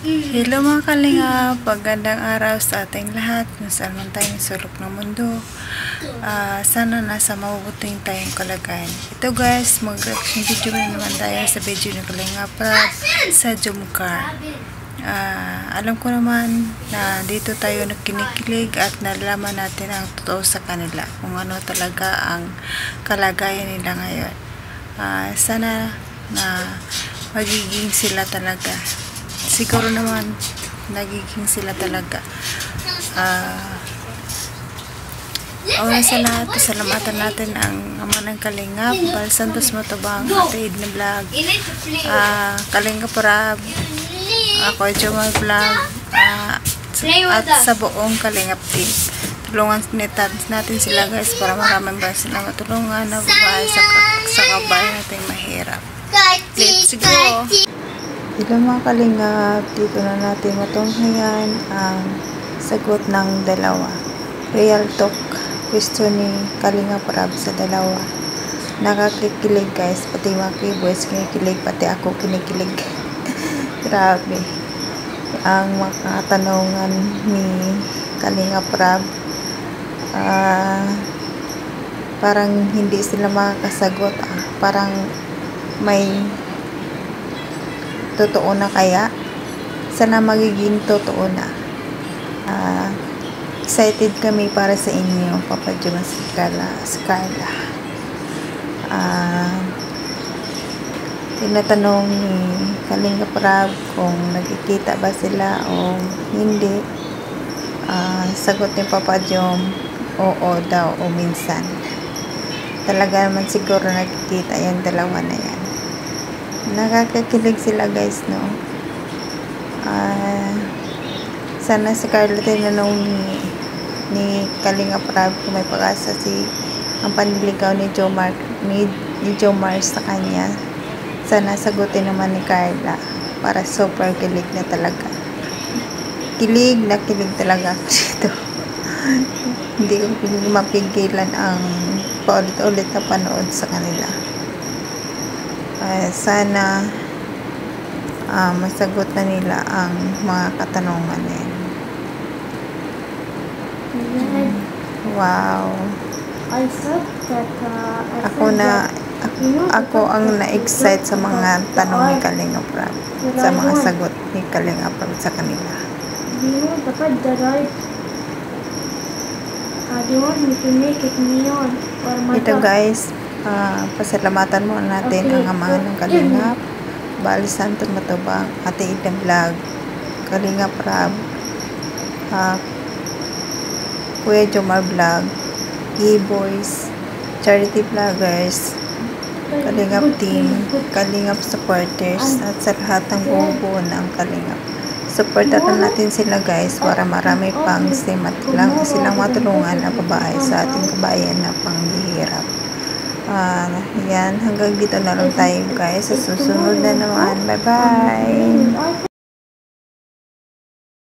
Hello mga kalinga, pagandang araw sa ating lahat kung saan man tayong sulok ng mundo. Sana nasa mabubuting tayong kalagayan. Ito guys, mag-reaction video na naman tayo sa video ng Kalinga Prab sa Jumcar. Alam ko naman na dito tayo kinikilig at nalalaman natin ang totoo sa kanila, kung ano talaga ang kalagayan nila ngayon. Sana na magiging sila talaga. Siguro naman nagiging sila talaga. Una sa lahat, pasalamatan natin ang ama ng Kalingap, Bal Santos Matubang, Ate Edna Vlog, Kalinga Prab, ako Jomar Vlog, at sa buong Kalingap team. Tulungan natin sila guys para maraming ba sila matulungan na babae sa kabayan natin mahirap. Let's go! Hello mga Kalingap, dito na natin matunghayan ang sagot ng dalawa. Real talk question ni Kalinga Prab sa dalawa. Nakakikilig guys, pati mga keyboys kinikilig, pati ako kinikilig. Grabe. Ang mga tanungan ni Kalinga Prab, parang hindi sila makakasagot. Parang may totoo na kaya? Sana magiging totoo na. Excited kami para sa inyo, Papa Juma Scarla. Tinatanong ni Kalinga Prab kung nagkikita ba sila o hindi. Sagot ni Papa Jom, oo daw o minsan. Talaga naman siguro nagkikita yung dalawa na yan. Nakakakilig sila guys, no? Sana si Carla tinanong ni Kalinga Prab kung may pag-asa ang panliligaw ni Jomar sa kanya. Sana sagutin naman ni Carla para super kilig na talaga. Kilig na kilig talaga ako dito. Hindi ko mapigilan ang paulit-ulit na panood sa kanila. Sana masagot na nila ang mga katanungan na yan. Wow. Ako ang na-excite sa mga tanong ni Kalinga Prab, sa mga sagot ni Kalinga Prab sa kanila. Ito guys, pasalamatan mo natin ang ama ng Kalingap, Bal Santos Matubang, Ate Edna Vlog, Kalinga Prab, Kuya Jomar Vlog, E-Boys, Charity Vloggers, Kalingap team, Kalingap supporters, at sa lahat ng buo ng Kalingap. Supportan natin sila guys para marami pang silang matulungan na babae sa ating kabayan na panghihirap. Yan, hanggang dito na lang tayo guys. Sa susunod na naman. Bye bye!